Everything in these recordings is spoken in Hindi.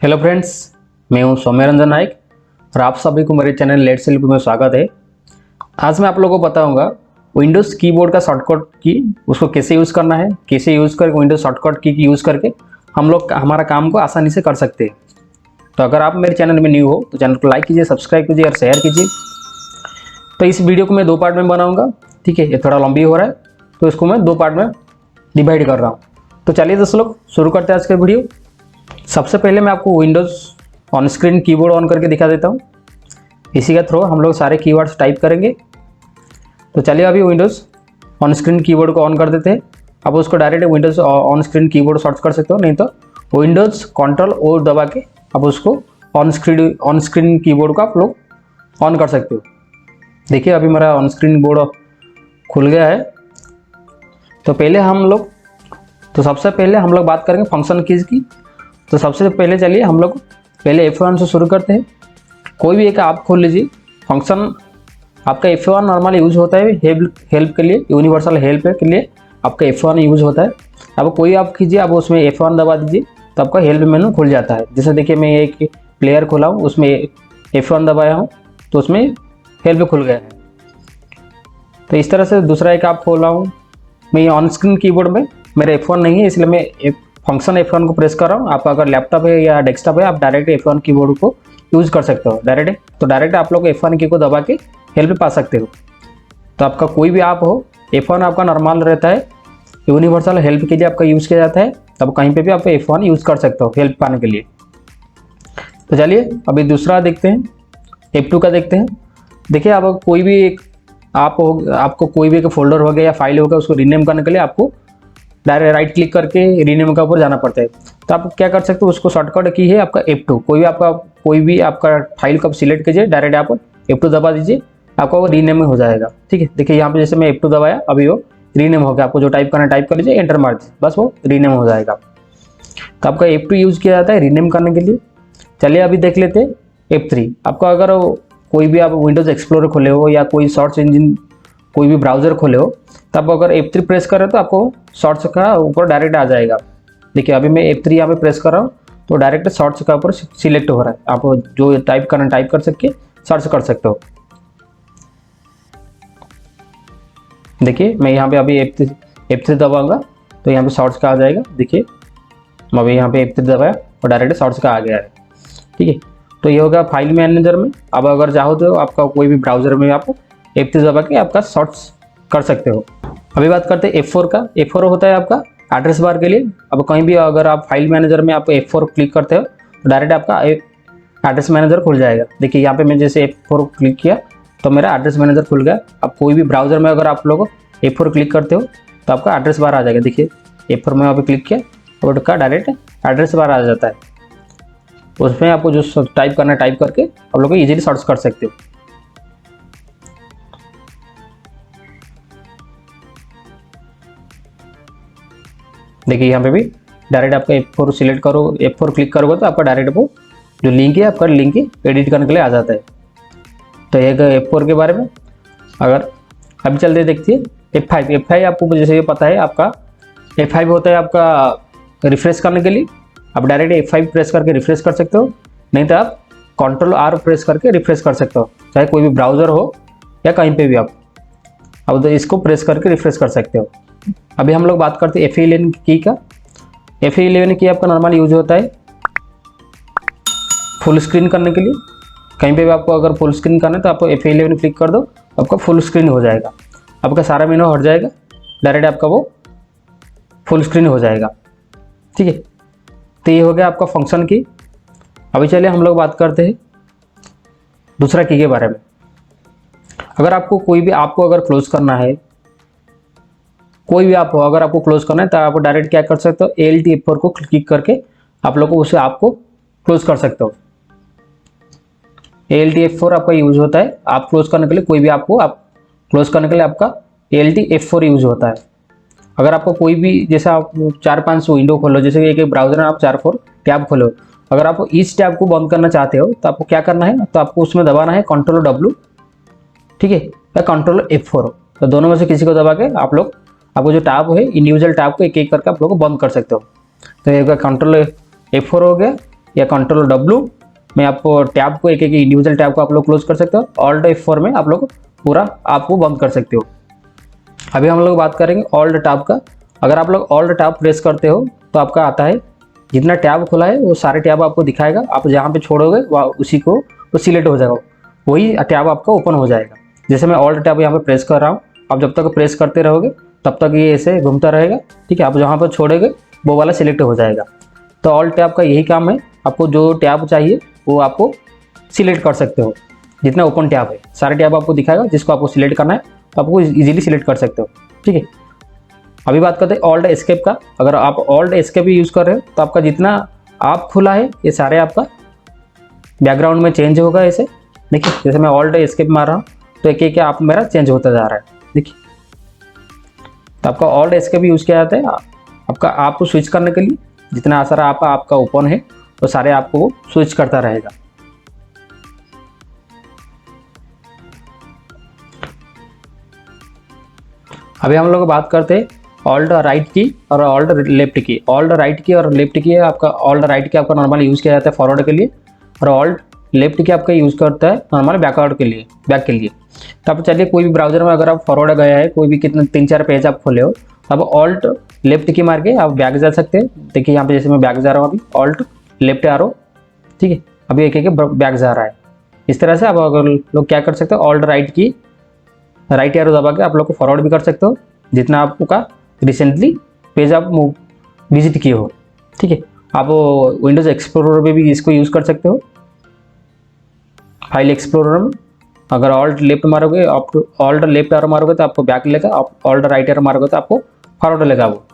हेलो फ्रेंड्स, मैं हूं सौम्य रंजन नायक और आप सभी को मेरे चैनल लेट्स हेल्प में स्वागत है। आज मैं आप लोगों को बताऊंगा विंडोज़ कीबोर्ड का शॉर्टकट की उसको कैसे यूज़ करना है, कैसे यूज़ करके विंडोज़ शॉर्टकट की यूज़ करके हम लोग हमारा काम को आसानी से कर सकते हैं। तो अगर आप मेरे चैनल में न्यू हो तो चैनल को लाइक कीजिए, सब्सक्राइब कीजिए और शेयर कीजिए। तो इस वीडियो को मैं 2 पार्ट में बनाऊँगा, ठीक है। ये थोड़ा लंबी हो रहा है तो इसको मैं 2 पार्ट में डिवाइड कर रहा हूँ। तो चलिए दोस्तों लोग शुरू करते हैं आज का वीडियो। सबसे पहले मैं आपको Windows on screen keyboard on करके दिखा देता हूँ। इसी के थ्रू हम लोग सारे कीवर्ड्स टाइप करेंगे। तो चलिए अभी विंडोज़ ऑन स्क्रीन कीबोर्ड को ऑन कर देते हैं। आप उसको direct Windows on screen keyboard search कर सकते हो, नहीं तो विंडोज़ कंट्रोल ओ दबा के आप उसको ऑन स्क्रीन कीबोर्ड को आप लोग ऑन कर सकते हो। देखिए अभी मेरा ऑन स्क्रीन बोर्ड खुल गया है। तो सबसे पहले हम लोग बात करेंगे फंक्शन कीज़ की। तो सबसे पहले चलिए हम लोग पहले F1 से शुरू करते हैं। कोई भी एक आप खोल लीजिए। फंक्शन आपका F1 नॉर्मल यूज होता है हेल्प के लिए, यूनिवर्सल हेल्प के लिए आपका F1 यूज होता है। अब कोई आप कीजिए, आप उसमें F1 दबा दीजिए तो आपका हेल्प मेनू खुल जाता है। जैसे देखिए मैं एक प्लेयर खोला हूँ, उसमें F1 दबाया हूँ तो उसमें हेल्प खुल गया है। तो इस तरह से दूसरा एक आप खोला हूँ मैं ऑन स्क्रीन कीबोर्ड में, मेरा F1 नहीं है इसलिए मैं फंक्शन F1 को प्रेस कर रहा हूँ। आप अगर लैपटॉप है या डेस्कटॉप है आप डायरेक्ट F1 कीबोर्ड को यूज़ कर सकते हो डायरेक्ट आप लोग F1 की को दबा के हेल्प पा सकते हो। तो आपका कोई भी आप हो, F1 आपका नॉर्मल रहता है, यूनिवर्सल हेल्प के लिए आपका यूज़ किया जाता है। तब कहीं पे भी आप F1 यूज़ कर सकते हो हेल्प पाने के लिए। तो चलिए अभी दूसरा देखते हैं, F2 का देखते हैं। देखिए आप कोई भी एक आपको कोई भी एक फोल्डर हो गया या फाइल हो गया, उसको रीनेम करने के लिए आपको डायरेक्ट राइट क्लिक करके रीनेम के ऊपर जाना पड़ता है। तो आप क्या कर सकते हो, उसको शॉर्टकट की है आपका F2। कोई भी आपका फाइल को सिलेक्ट कीजिए, डायरेक्ट आप F2 दबा दीजिए, आपका वो रीनेम हो जाएगा। ठीक है, देखिए यहाँ पे जैसे मैं F2 दबाया अभी वो रीनेम हो गया। आपको जो टाइप करना है टाइप कर लीजिए, एंटर मार दीजिए, बस वो रीनेम हो जाएगा। तो आपका F2 यूज़ किया जाता है रीनेम करने के लिए। चलिए अभी देख लेते हैं F3। आपका अगर कोई भी आप विंडोज़ एक्सप्लोरर खोले हो या कोई सर्च इंजिन कोई भी ब्राउज़र खोले हो, तब अगर F3 प्रेस करें तो आपको शॉर्ट्स का ऊपर डायरेक्ट आ जाएगा। देखिए अभी मैं F3 यहाँ पे प्रेस कर रहा हूँ तो डायरेक्ट शॉर्ट्स का ऊपर सिलेक्ट हो रहा है। आप जो टाइप करना टाइप कर सकते सर्च कर सकते हो। देखिए मैं यहाँ पे अभी F3 दबाऊंगा तो यहाँ पे शॉर्ट्स का आ जाएगा। देखिए मैं अभी यहाँ पे F3 दबाया और डायरेक्ट शॉर्ट्स का आ गया है। ठीक है, तो ये होगा फाइल मैनेजर में। अब अगर चाहो तो आपका कोई भी ब्राउज़र में आप F3 दबा के आपका शॉर्ट्स कर सकते हो। अभी बात करते हैं F4 का। F4 होता है आपका एड्रेस बार के लिए। अब कहीं भी अगर आप फाइल मैनेजर में आप F4 क्लिक करते हो तो डायरेक्ट आपका एड्रेस मैनेजर खुल जाएगा। देखिए यहाँ पे मैं जैसे F4 क्लिक किया तो मेरा एड्रेस मैनेजर खुल गया। अब कोई भी ब्राउज़र में अगर आप लोग F4 क्लिक करते हो तो आपका एड्रेस बार आ जाएगा। देखिए F4 में यहाँ पे क्लिक किया तो उसका डायरेक्ट एड्रेस बार आ जाता है। उसमें आपको जो टाइप करना है टाइप करके आप लोग ईजिली सर्च कर सकते हो। देखिए यहाँ पे भी डायरेक्ट आपका F4 सिलेक्ट करो, F4 क्लिक करोगे तो आपका डायरेक्ट वो जो लिंक है आपका लिंक एडिट करने के लिए आ जाता है। तो एक F4 के बारे में। अगर अभी चलते देखते हैं F5 आपको जैसे ये पता है आपका F5 होता है आपका रिफ्रेश करने के लिए। आप डायरेक्ट F5 प्रेस करके रिफ्रेश कर सकते हो, नहीं तो आप कंट्रोल R प्रेस करके रिफ्रेश कर सकते हो, चाहे कोई भी ब्राउज़र हो या कहीं पे भी आप अब तो इसको प्रेस करके रिफ्रेश कर सकते हो। अभी हम लोग बात करते हैं F11 की का। F11 की आपका नॉर्मल यूज होता है फुल स्क्रीन करने के लिए। कहीं पे भी आपको अगर फुल स्क्रीन करना है तो आपको F11 क्लिक कर दो, आपका फुल स्क्रीन हो जाएगा। आपका सारा मेनू हट जाएगा, डायरेक्ट आपका वो फुल स्क्रीन हो जाएगा। ठीक है, तो ये हो गया आपका फंक्शन की। अभी चलिए हम लोग बात करते हैं दूसरा की के बारे में। अगर आपको कोई भी आपको अगर क्लोज करना है, कोई भी आप हो अगर आपको क्लोज करना है तो आप डायरेक्ट क्या कर सकते हो, ALT F4 को क्लिक करके आप लोग को उसे आपको क्लोज कर सकते हो। ALT F4 आपका यूज होता है आप क्लोज करने के लिए। कोई भी आपको आप क्लोज करने के लिए आपका ALT F4 यूज होता है। अगर आपको कोई भी जैसा आप 4-5 विंडो खोलो, जैसे एक ब्राउजर में आप 4-4 टैब खोलो, अगर आप इस टैब को बंद करना चाहते हो तो आपको क्या करना है, तो आपको उसमें दबाना है Ctrl W, ठीक है, या Ctrl F4। तो दोनों में से किसी को दबा के आप लोग आपको जो टैब है इंडिविजुअल टैब को एक एक करके आप लोग बंद कर सकते हो। तो ये Ctrl F4 हो गया या कंट्रोल W में आप टैब को एक एक इंडिविजुअल टैब को आप लोग क्लोज कर सकते हो। ऑल्ट F4 में आप लोग पूरा आपको बंद कर सकते हो। अभी हम लोग बात करेंगे ऑल्ट टैब का। अगर आप लोग ऑल्ट टैब प्रेस करते हो तो आपका आता है जितना टैब खुला है वो सारे टैब आपको दिखाएगा। आप जहाँ पे छोड़ोगे वहाँ उसी को वो सिलेक्ट हो जाएगा, वही टैब आपका ओपन हो जाएगा। जैसे मैं ऑल्ट टैब यहाँ पे प्रेस कर रहा हूँ, आप जब तक प्रेस करते रहोगे तब तक ये ऐसे घूमता रहेगा, ठीक है। आप जहाँ पर छोड़ोगे वो वाला सिलेक्ट हो जाएगा। तो ऑल्ट टैब का यही काम है, आपको जो टैब चाहिए वो आपको सिलेक्ट कर सकते हो। जितना ओपन टैब है सारे टैब आपको दिखाएगा, जिसको आपको सिलेक्ट करना है तो आपको इजीली सिलेक्ट कर सकते हो, ठीक है। अभी बात करते हैं ऑल्ट एस्केप का। अगर आप ऑल्ट एस्केप यूज़ कर रहे हो तो आपका जितना आप खुला है ये सारे आपका बैकग्राउंड में चेंज होगा ऐसे। देखिए जैसे मैं ऑल्ट एस्केप मार रहा हूँ तो एक एक आप मेरा चेंज होता जा रहा है, देखिए। तो आपका ऑल्ट एस्केप यूज़ किया जाता है आपका आपको स्विच करने के लिए। जितना सारा आपका ओपन है वो सारे आपको वो स्विच करता रहेगा। अभी हम लोग बात करते हैं ऑल्ट राइट की और ऑल्ट लेफ्ट की। ऑल्ट राइट की और लेफ्ट की है आपका, ऑल्ट राइट की आपका नॉर्मल यूज़ किया जाता है फॉरवर्ड के लिए, और ऑल्ट लेफ्ट की आपका यूज़ करता है नॉर्मल बैकवर्ड के लिए, बैक के लिए। तो आप चलिए कोई भी ब्राउजर में अगर आप फॉरवर्ड गया है, कोई भी कितने 3-4 पेज आप खोले हो, अब ऑल्ट लेफ्ट की मार के आप बैक जा सकते हैं। देखिए यहाँ पे जैसे मैं बैक जा रहा हूँ, अभी ऑल्ट लेफ्ट एरो, ठीक है। अभी एक एक बैक जा रहा है। इस तरह से आप अगर लोग क्या कर सकते हो, ऑल्ट राइट की राइट एरो दबा के आप लोग को फॉरवर्ड भी कर सकते हो जितना आपका रिसेंटली पेज आप विजिट किए हो, ठीक है। आप विंडोज़ एक्सप्लोरर में भी इसको यूज़ कर सकते हो। फाइल एक्सप्लोरर में अगर ऑल्ट लेफ्ट मारोगे, ऑल्ट लेफ्ट एरो मारोगे तो आपको बैक लेगा, आप ऑल्ट राइट एरो मारोगे तो आपको फॉरवर्ड लेगा वो,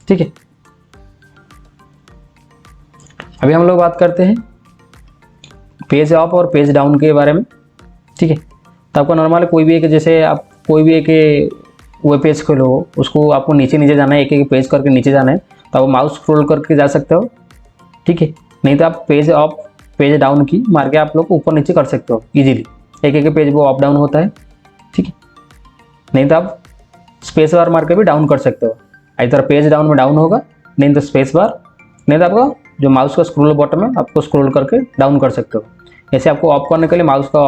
ठीक है। अभी हम लोग बात करते हैं पेज अप और पेज डाउन के बारे में, ठीक है। तो आपको नॉर्मल कोई भी एक, जैसे आप कोई भी एक वेब पेज खोलो, उसको आपको नीचे नीचे जाना है, एक एक पेज करके नीचे जाना है, तो आप माउस स्क्रॉल करके जा सकते हो, ठीक है। नहीं तो आप पेज अप पेज डाउन की मार के आप लोग ऊपर नीचे कर सकते हो इजीली। एक एक पेज वो अप डाउन होता है, ठीक है। नहीं तो आप स्पेस बार मार के भी डाउन कर सकते हो। इधर पेज डाउन में डाउन होगा, नहीं तो स्पेस बार, नहीं तो आपका जो माउस का स्क्रॉल बटन है आपको स्क्रॉल करके डाउन कर सकते हो। ऐसे आपको ऑफ करने के लिए माउस का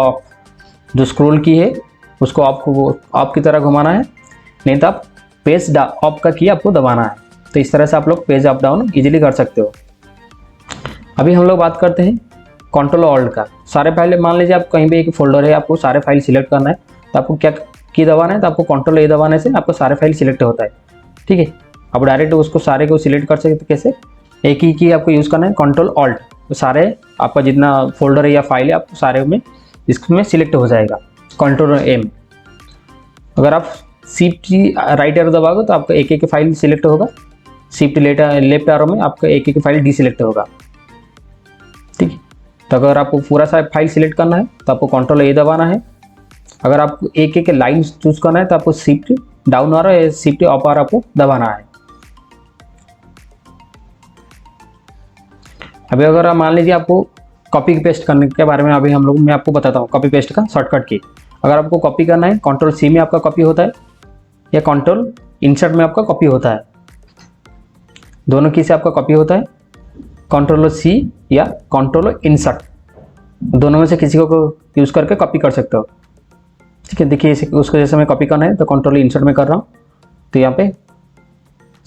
जो स्क्रॉल की है उसको आपको ऑफ की तरह घुमाना है, नहीं तो आप पेज ऑफ का की आपको दबाना है। तो इस तरह से आप लोग पेज अप डाउन इजीली कर सकते हो। अभी हम लोग बात करते हैं कंट्रोल ऑल्ट का। सारे फाइल, मान लीजिए आप कहीं भी एक फोल्डर है, आपको सारे फाइल सिलेक्ट करना है तो आपको क्या की दबाना है, तो आपको कंट्रोल ए दबाने से आपको सारे फाइल सिलेक्ट होता है, ठीक है। आप डायरेक्ट उसको सारे को सिलेक्ट कर सकते। कैसे? एक ही की आपको यूज़ करना है, कंट्रोल ऑल्ट, तो सारे आपका जितना फोल्डर है या फाइल है आपको सारे में इसमें सिलेक्ट हो जाएगा। कंट्रोल एम, अगर आप शिफ्ट राइट एरो दबाओगे तो आपका एक एक फाइल सिलेक्ट होगा, शिफ्ट लेफ्ट एरो में आपका एक एक फाइल डीसिलेक्ट होगा, ठीक है। तो अगर आपको पूरा सा फाइल सिलेक्ट करना है तो आपको कंट्रोल ए दबाना है। अगर आपको एक एक लाइन चूज करना है तो आपको शिफ्ट डाउन आ रहा है, शिफ्ट अप आ रहा आपको दबाना है। अभी अगर आप मान लीजिए आपको कॉपी पेस्ट करने के बारे में अभी मैं आपको बताता हूँ कॉपी पेस्ट का शॉर्टकट की। अगर आपको कॉपी करना है, कंट्रोल सी में आपका कॉपी होता है या कंट्रोल इंसर्ट में आपका कॉपी होता है, दोनों की से आपका कॉपी होता है। कंट्रोल सी या कंट्रोल इंसर्ट, दोनों में से किसी को यूज़ करके कॉपी कर सकते हो, ठीक है। देखिए उसको जैसे मैं कॉपी करना है तो कंट्रोल इंसर्ट में कर रहा हूँ, तो यहाँ पे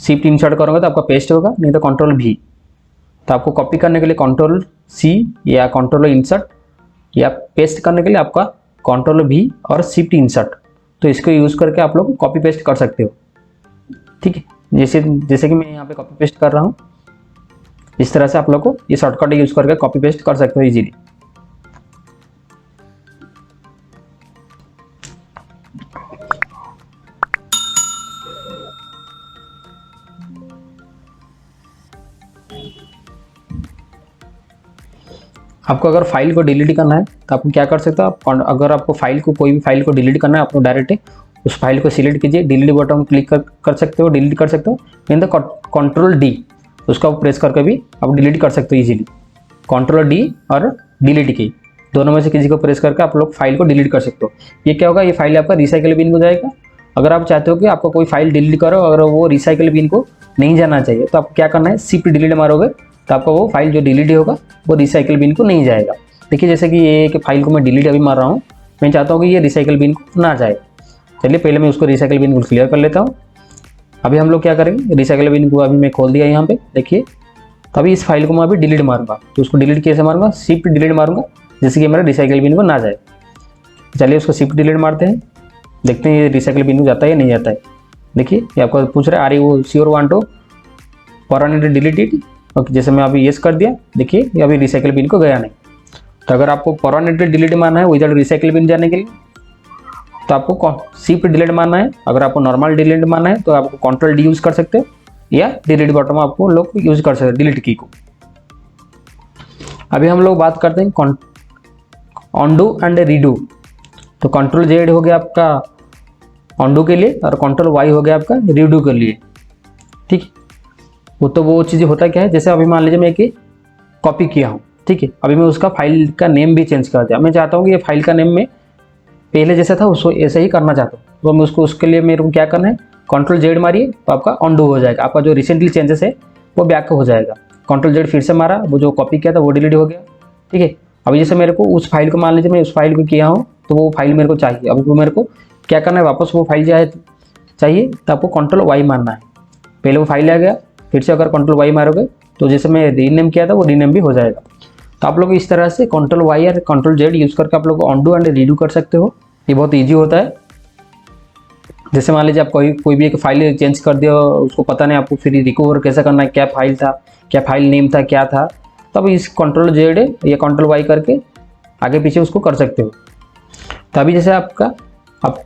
शिफ्ट इंसर्ट करोगे तो आपका पेस्ट होगा, नहीं तो कंट्रोल भी। तो आपको कॉपी करने के लिए कंट्रोल सी या कंट्रोल इंसर्ट, या पेस्ट करने के लिए आपका कंट्रोल भी और शिफ्ट इंसर्ट, तो इसको यूज़ करके आप लोग कॉपी पेस्ट कर सकते हो, ठीक है। जैसे कि मैं यहाँ पे कॉपी पेस्ट कर रहा हूँ, इस तरह से आप लोग को ये शॉर्टकट यूज़ करके कॉपी पेस्ट कर सकते हो इजीली। आपको अगर फाइल को डिलीट करना है तो आपको क्या कर सकते हो, आप अगर आपको कोई भी फाइल को डिलीट करना है, आपको डायरेक्ट उस फाइल को सिलेक्ट कीजिए, डिलीट बटन क्लिक कर सकते हो, डिलीट कर सकते हो। नहीं तो कंट्रोल डी उसका प्रेस करके भी आप डिलीट कर सकते हो इजीली। कंट्रोल डी और डिलीट की दोनों में से किसी को प्रेस करके आप लोग फाइल को डिलीट कर सकते हो। ये क्या होगा, ये फाइल आपका रिसाइकल बिन हो जाएगा। अगर आप चाहते हो कि आपको कोई फाइल डिलीट करो, अगर वो रिसाइकल बिन को नहीं जाना चाहिए, तो आपको क्या करना है, शिफ्ट डिलीट मारोगे तो आपका वो फाइल जो डिलीट होगा वो रिसाइकल बिन को नहीं जाएगा। देखिए जैसे कि ये एक फाइल को मैं डिलीट अभी मार रहा हूँ, मैं चाहता हूँ कि ये रिसाइकल बिन को ना जाए। चलिए पहले मैं उसको रिसाइकल बिन को क्लियर कर लेता हूँ। अभी हम लोग क्या करेंगे, रिसाइकल बिन को अभी मैं खोल दिया यहाँ पे, देखिए। तो अभी इस फाइल को मैं अभी डिलीट मारूंगा, तो उसको डिलीट कैसे मारूंगा, शिफ्ट डिलीट मारूंगा, जिससे कि मेरा रिसाइकल बिन को ना जाए। चलिए उसको शिफ्ट डिलीट मारते हैं, देखते हैं ये रिसाइकल बिन को जाता है या नहीं जाता है। देखिए ये आपको पूछ रहा है, are you sure want to permanently delete it. Okay, जैसे मैं अभी येस कर दिया, देखिए ये अभी रिसाइकल बिन को गया नहीं। तो अगर आपको परमानेंटली डिलीट मारना है विदाउट रिसाइकल बिन जाने के लिए, तो आपको शिफ्ट डिलीट मारना है। अगर आपको नॉर्मल डिलीट मारना है तो आपको कंट्रोल डी यूज कर सकते हो, या डिलीट बटन आपको लोग यूज कर सकते हैं, डिलीट की को। अभी हम लोग बात करते हैं ऑनडू एंड रीडू। तो कंट्रोल जेड हो गया आपका ऑनडू के लिए, और कंट्रोल वाई हो गया आपका रीडू के लिए। ठीक है, वो चीज़ें होता क्या है, जैसे अभी मान लीजिए मैं एक कॉपी किया हूँ, ठीक है, अभी मैं उसका फाइल का नेम भी चेंज कर दिया। मैं चाहता हूँ कि ये फाइल का नेम में पहले जैसा था उसको ऐसे ही करना चाहता हूँ, तो मैं उसके लिए मेरे को क्या करना है, कंट्रोल जेड मारिए तो आपका ऑनडू हो जाएगा, आपका जो रिसेंटली चेंजेस है वो बैक हो जाएगा। कंट्रोल जेड फिर से मारा, वो जो कॉपी किया था वो डिलीट हो गया। ठीक है, अभी जैसे मेरे को उस फाइल को, मान लीजिए मैं उस फाइल को किया हूँ, तो वो फाइल मेरे को चाहिए। अभी वो मेरे को क्या करना है, वापस वो फाइल चाहिए, तो आपको कंट्रोल वाई मारना है। पहले वो फाइल आ गया, फिर से अगर कंट्रोल वाई मारोगे तो जैसे मैं रीनेम किया था वो रीनेम भी हो जाएगा। तो आप लोग इस तरह से कंट्रोल वाई और कंट्रोल जेड यूज़ करके आप लोग ऑनडू एंड रीडू कर सकते हो। ये बहुत ईजी होता है। जैसे मान लीजिए आप कोई भी एक फाइल चेंज कर दिया, उसको पता नहीं आपको फिर रिकवर कैसे करना है, क्या फाइल था, क्या फाइल नेम था, क्या था, तब इस कंट्रोल जेड या कंट्रोल वाई करके आगे पीछे उसको कर सकते हो। तभी जैसे आप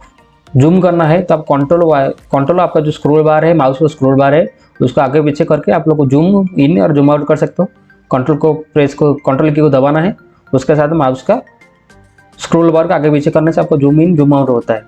जूम करना है तो आप कंट्रोल आपका जो स्क्रॉल बार है, माउस का स्क्रॉल बार है, उसको आगे पीछे करके आप लोग को जूम इन और जूम आउट कर सकते हो। कंट्रोल की को दबाना है, उसके साथ माउस का स्क्रॉल बार का आगे पीछे करने से आपको जूम इन जूम आउट होता है।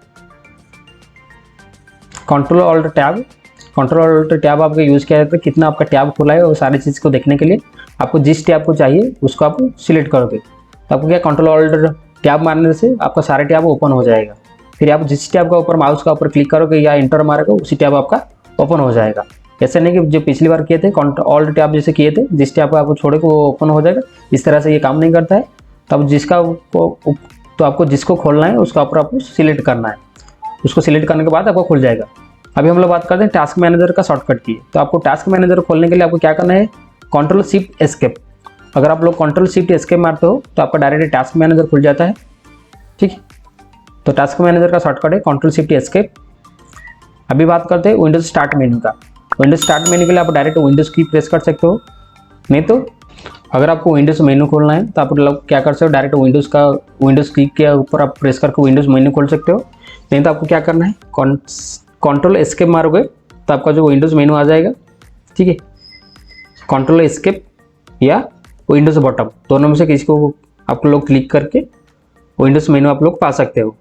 कंट्रोल ऑल्ट टैब आपका यूज़ किया जाता है, कितना आपका टैब खुला है और सारी चीज़ को देखने के लिए आपको जिस टैब को चाहिए उसको आप सिलेक्ट करोगे, तो आपको क्या कंट्रोल ऑल्ट टैब मारने से आपका सारे टैब ओपन हो जाएगा। फिर आप जिस टैब का ऊपर माउस का ऊपर क्लिक करोगे या इंटर मारोगे, उसी टैब आपका ओपन हो जाएगा। ऐसे नहीं कि जो पिछली बार किए थे ऑल्ट टैब जैसे किए थे, जिस टैब को आपको छोड़े वो ओपन हो जाएगा, इस तरह से ये काम नहीं करता है। तब तो आपको जिसको खोलना है उसका ऊपर आपको सिलेक्ट करना है, उसको सिलेक्ट करने के बाद आपको खुल जाएगा। अभी हम लोग बात करते हैं टास्क मैनेजर का शॉर्टकट की। तो आपको टास्क मैनेजर खोलने के लिए आपको क्या करना है, कंट्रोल शिफ्ट एस्केप। अगर आप लोग कंट्रोल शिफ्ट एस्केप मारते हो तो आपका डायरेक्ट टास्क मैनेजर खुल जाता है। ठीक है, तो टास्क मैनेजर का शॉर्टकट है कंट्रोल शिफ्ट एस्केप। अभी बात करते हैं विंडोज स्टार्ट मेन्यू का। विंडोज स्टार्ट मेन्यू के लिए आप डायरेक्ट विंडोज की प्रेस कर सकते हो, नहीं तो अगर आपको विंडोज मेन्यू खोलना है तो आप लोग क्या कर सकते हो, डायरेक्ट विंडोज की के ऊपर आप प्रेस करके विंडोज मेन्यू खोल सकते हो। नहीं तो आपको क्या करना है, कंट्रोल एस्केप मारोगे तो आपका जो विंडोज मेन्यू आ जाएगा। ठीक है, कंट्रोल एस्केप या विंडोज बॉटम दोनों में से किसी को आप लोग क्लिक करके विंडोज मेन्यू आप लोग पा सकते हो।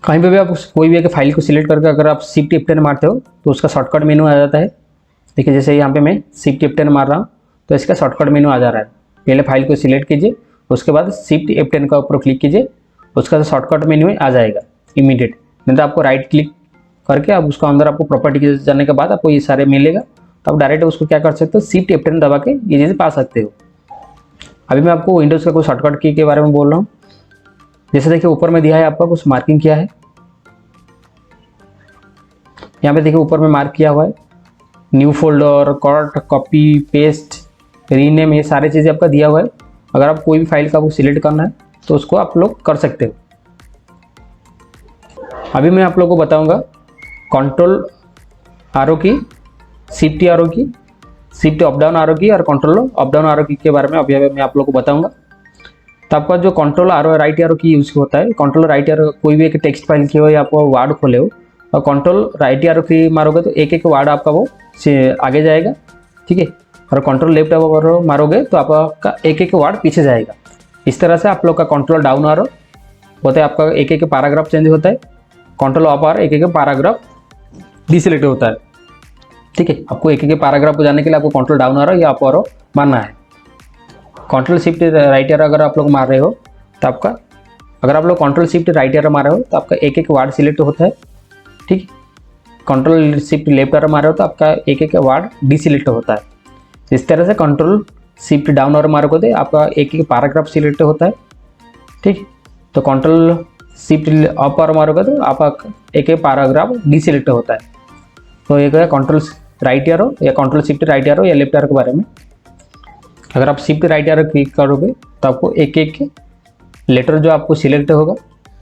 कहीं पे भी आप कोई भी एक फाइल को सिलेक्ट करके अगर आप शिफ्ट F10 मारते हो तो उसका शॉर्टकट मेन्यू आ जाता है। देखिए जैसे यहाँ पे मैं शिफ्ट F10 मार रहा हूँ तो इसका शॉर्टकट मेन्यू आ जा रहा है। पहले फाइल को सिलेक्ट कीजिए, उसके बाद शिफ्ट F10 का ऊपर क्लिक कीजिए, उसका शॉर्टकट मेन्यू आ जाएगा इमीडिएट। नहीं तो आपको राइट क्लिक करके आप उसको अंदर आपको प्रॉपर्टी के जाने के बाद आपको ये सारे मिलेगा, तो आप डायरेक्ट उसको क्या कर सकते हो, शिफ्ट F10 दबा के ये चीज़ें पा सकते हो। अभी मैं आपको विंडोज़ का कोई शॉर्टकट की के बारे में बोल रहा हूँ। जैसे देखिए ऊपर में दिया है, आपका कुछ मार्किंग किया है, यहाँ पे देखिए ऊपर में मार्क किया हुआ है new folder, cut, copy, paste, rename, ये सारी चीज़ें आपका दिया हुआ है। अगर आप कोई भी फाइल का आपको सिलेक्ट करना है तो उसको आप लोग कर सकते हो। अभी मैं आप लोगों को बताऊंगा कंट्रोल आरो की, शिफ्ट आरो की, शिफ्ट अप डाउन आरो की और कंट्रोल अप डाउन आरो की के बारे में अभी मैं आप लोगों को बताऊंगा। तो आपका जो कंट्रोल आरो राइट आरो की यूज होता है, कंट्रोल राइट आरो कोई भी एक टेक्स्ट फाइल की हो या आप वर्ड खोले हो और कंट्रोल राइट आरो की मारोगे तो एक एक वर्ड आपका वो आगे जाएगा। ठीक है, और कंट्रोल लेफ्ट आरो मारोगे तो आपका एक एक वर्ड पीछे जाएगा। इस तरह से आप लोग का कंट्रोल डाउन आरो होता है, आपका एक एक पैराग्राफ चेंज होता है। कंट्रोल अप आरो एक एक पैराग्राफ डिसेलेक्ट होता है। ठीक है, आपको एक एक पैराग्राफ को जाने के लिए आपको कंट्रोल डाउन आरो या अप आरो मारना है। कंट्रोल शिफ्ट राइट एरो अगर आप लोग मार रहे हो तो आपका, अगर आप लोग कंट्रोल शिफ्ट राइट एरो मार रहे हो तो आपका एक एक वर्ड सिलेक्ट होता है। ठीक, कंट्रोल शिफ्ट लेफ्ट एरो मार रहे हो तो आपका एक एक वर्ड डिसिलेक्ट होता है। इस तरह से कंट्रोल शिफ्ट डाउन और मार्क होते हैं, आपका एक एक पैराग्राफ सिलेक्ट होता है। ठीक, तो कंट्रोल शिफ्ट अप और मारोगे तो आपका एक एक पैराग्राफ डीसिलेक्ट होता है। तो एक है कंट्रोल राइट एरो या कंट्रोल शिफ्ट राइट एरो या लेफ्ट एरो के बारे में। अगर आप शिफ्ट राइट एरो क्लिक करोगे तो आपको एक एक लेटर जो आपको सिलेक्ट होगा,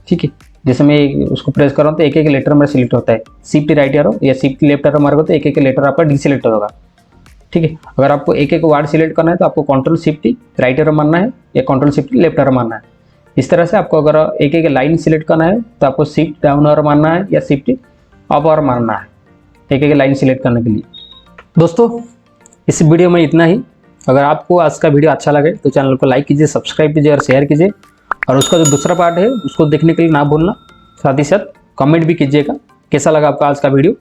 ठीक है, जैसे मैं उसको प्रेस कर रहा हूँ तो एक एक लेटर मेरा सिलेक्ट होता है। शिफ्ट राइट एरो या शिफ्ट लेफ्ट एरो मारोगे तो एक एक लेटर आपका डीसिलेक्ट होगा। ठीक है, अगर आपको एक एक वर्ड सिलेक्ट करना है तो आपको कंट्रोल शिफ्ट राइट एरो मारना है या कंट्रोल शिफ्ट लेफ्ट एरो मारना है। इस तरह से आपको अगर एक एक लाइन सिलेक्ट करना है तो आपको शिफ्ट डाउन और मारना है या शिफ्ट अप और मारना है एक एक लाइन सिलेक्ट करने के लिए। दोस्तों इस वीडियो में इतना ही। अगर आपको आज का वीडियो अच्छा लगे तो चैनल को लाइक कीजिए, सब्सक्राइब कीजिए और शेयर कीजिए, और उसका जो दूसरा पार्ट है उसको देखने के लिए ना भूलना। साथ ही साथ कमेंट भी कीजिएगा कैसा लगा आपका आज का वीडियो।